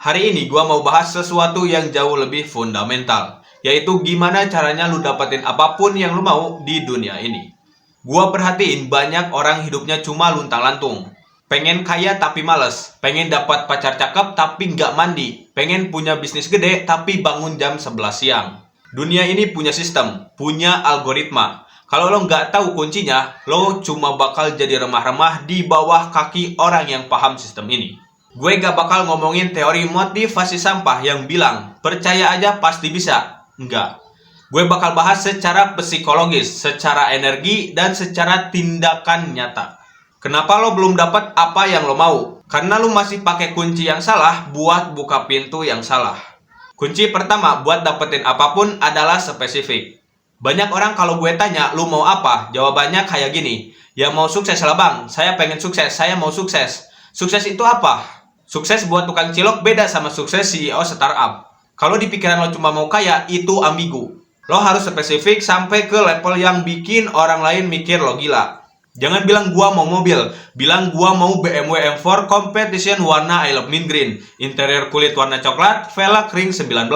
Hari ini gua mau bahas sesuatu yang jauh lebih fundamental, yaitu gimana caranya lu dapetin apapun yang lu mau di dunia ini. Gua perhatiin banyak orang hidupnya cuma luntang-lantung. Pengen kaya tapi males, pengen dapat pacar cakep tapi nggak mandi, pengen punya bisnis gede tapi bangun jam 11 siang. Dunia ini punya sistem, punya algoritma. Kalau lo nggak tahu kuncinya, lo cuma bakal jadi remah-remah di bawah kaki orang yang paham sistem ini. Gue gak bakal ngomongin teori motivasi sampah yang bilang percaya aja pasti bisa. Enggak. Gue bakal bahas secara psikologis, secara energi, dan secara tindakan nyata. Kenapa lo belum dapat apa yang lo mau? Karena lo masih pakai kunci yang salah buat buka pintu yang salah. Kunci pertama buat dapetin apapun adalah spesifik. Banyak orang kalau gue tanya, lo mau apa? Jawabannya kayak gini. Ya mau sukses lah bang, saya pengen sukses, saya mau sukses. Sukses itu apa? Sukses buat tukang cilok beda sama sukses CEO startup. Kalau di pikiran lo cuma mau kaya, itu ambigu. Lo harus spesifik sampai ke level yang bikin orang lain mikir lo gila. Jangan bilang gua mau mobil, bilang gua mau BMW M4 Competition warna I love mint green, interior kulit warna coklat, velg ring 19.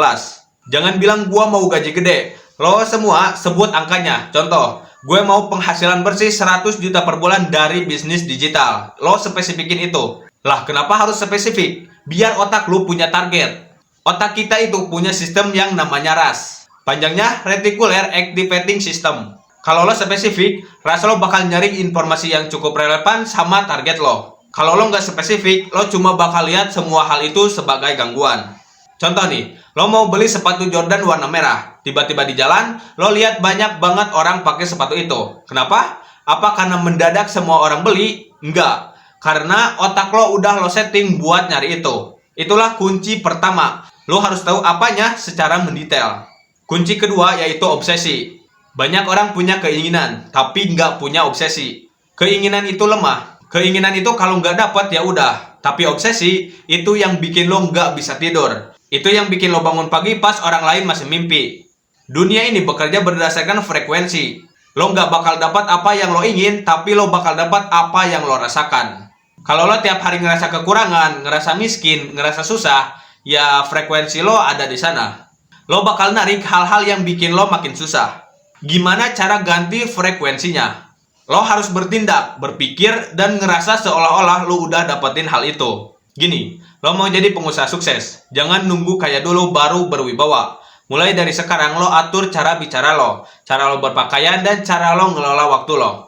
Jangan bilang gua mau gaji gede. Lo semua sebut angkanya. Contoh, gue mau penghasilan bersih 100 juta per bulan dari bisnis digital. Lo spesifikin itu. Lah, kenapa harus spesifik? Biar otak lu punya target. Otak kita itu punya sistem yang namanya RAS. Panjangnya Reticular Activating System. Kalau lo spesifik, RAS lo bakal nyari informasi yang cukup relevan sama target lo. Kalau lo nggak spesifik, lo cuma bakal lihat semua hal itu sebagai gangguan. Contoh nih, lo mau beli sepatu Jordan warna merah. Tiba-tiba di jalan, lo lihat banyak banget orang pakai sepatu itu. Kenapa? Apa karena mendadak semua orang beli? Enggak. Karena otak lo udah lo setting buat nyari itu. Itulah kunci pertama. Lo harus tahu apanya secara mendetail. Kunci kedua yaitu obsesi. Banyak orang punya keinginan, tapi nggak punya obsesi. Keinginan itu lemah. Keinginan itu kalau nggak dapat ya udah. Tapi obsesi itu yang bikin lo nggak bisa tidur. Itu yang bikin lo bangun pagi pas orang lain masih mimpi. Dunia ini bekerja berdasarkan frekuensi. Lo nggak bakal dapat apa yang lo ingin, tapi lo bakal dapat apa yang lo rasakan. Kalau lo tiap hari ngerasa kekurangan, ngerasa miskin, ngerasa susah, ya frekuensi lo ada di sana. Lo bakal narik hal-hal yang bikin lo makin susah. Gimana cara ganti frekuensinya? Lo harus bertindak, berpikir, dan ngerasa seolah-olah lo udah dapetin hal itu. Gini, lo mau jadi pengusaha sukses. Jangan nunggu kaya dulu baru berwibawa. Mulai dari sekarang lo atur cara bicara lo, cara lo berpakaian, dan cara lo ngelola waktu lo.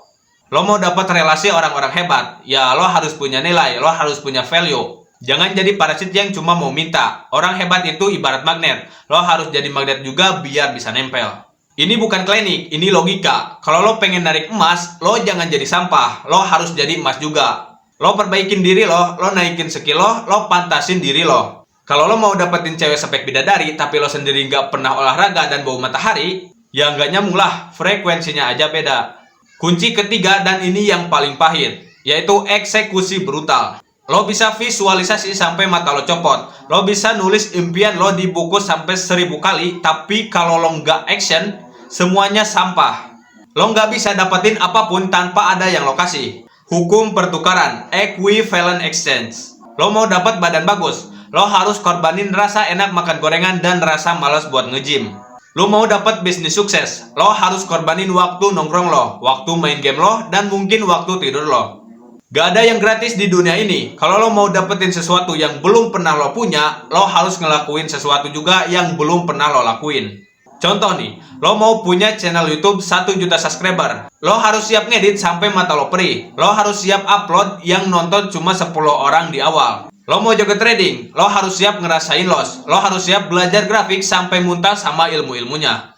Lo mau dapat relasi orang-orang hebat, ya lo harus punya nilai, lo harus punya value. Jangan jadi parasit yang cuma mau minta. Orang hebat itu ibarat magnet. Lo harus jadi magnet juga biar bisa nempel. Ini bukan klinik, ini logika. Kalau lo pengen narik emas, lo jangan jadi sampah. Lo harus jadi emas juga. Lo perbaikin diri lo naikin skill lo pantasin diri lo. Kalau lo mau dapetin cewek spek bidadari, tapi lo sendiri nggak pernah olahraga dan bau matahari, ya nggak nyambung lah, frekuensinya aja beda. Kunci ketiga dan ini yang paling pahit, yaitu eksekusi brutal. Lo bisa visualisasi sampai mata lo copot. Lo bisa nulis impian lo di buku sampai 1000 kali, tapi kalau lo nggak action, semuanya sampah. Lo nggak bisa dapetin apapun tanpa ada yang lo kasih. Hukum pertukaran, equivalent exchange. Lo mau dapat badan bagus, lo harus korbanin rasa enak makan gorengan dan rasa malas buat nge-gym. Lo mau dapat bisnis sukses, lo harus korbanin waktu nongkrong lo, waktu main game lo, dan mungkin waktu tidur lo. Gak ada yang gratis di dunia ini. Kalau lo mau dapetin sesuatu yang belum pernah lo punya, lo harus ngelakuin sesuatu juga yang belum pernah lo lakuin. Contoh nih, lo mau punya channel YouTube 1 juta subscriber. Lo harus siap ngedit sampai mata lo perih. Lo harus siap upload yang nonton cuma 10 orang di awal. Lo mau jago trading, lo harus siap ngerasain loss. Lo harus siap belajar grafik sampai muntah sama ilmu-ilmunya.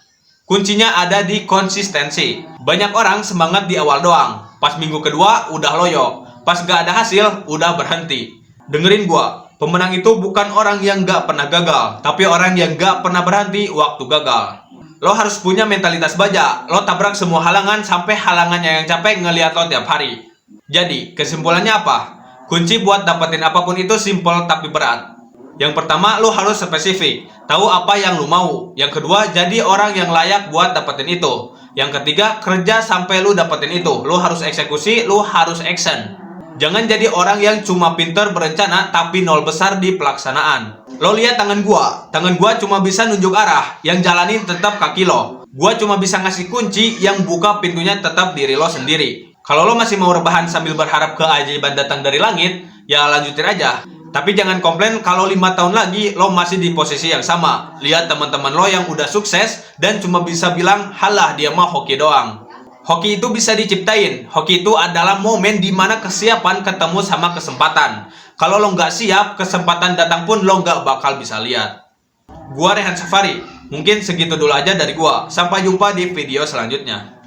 Kuncinya ada di konsistensi. Banyak orang semangat di awal doang. Pas minggu kedua udah loyo. Pas gak ada hasil, udah berhenti. Dengerin gua, pemenang itu bukan orang yang gak pernah gagal, tapi orang yang gak pernah berhenti waktu gagal. Lo harus punya mentalitas baja. Lo tabrak semua halangan sampai halangannya yang capek ngeliat lo tiap hari. Jadi, kesimpulannya apa? Kunci buat dapetin apapun itu simple tapi berat. Yang pertama, lo harus spesifik. Tahu apa yang lo mau. Yang kedua, jadi orang yang layak buat dapetin itu. Yang ketiga, kerja sampai lo dapetin itu. Lo harus eksekusi, lo harus action. Jangan jadi orang yang cuma pinter berencana tapi nol besar di pelaksanaan. Lo lihat tangan gua cuma bisa nunjuk arah, yang jalanin tetap kaki lo. Gua cuma bisa ngasih kunci, yang buka pintunya tetap diri lo sendiri. Kalau lo masih mau rebahan sambil berharap keajaiban datang dari langit, ya lanjutin aja. Tapi jangan komplain kalau 5 tahun lagi lo masih di posisi yang sama. Lihat teman-teman lo yang udah sukses dan cuma bisa bilang, halah dia mah hoki doang. Hoki itu bisa diciptain. Hoki itu adalah momen dimana kesiapan ketemu sama kesempatan. Kalau lo nggak siap, kesempatan datang pun lo nggak bakal bisa lihat. Gua Rehan Safari. Mungkin segitu dulu aja dari gua. Sampai jumpa di video selanjutnya.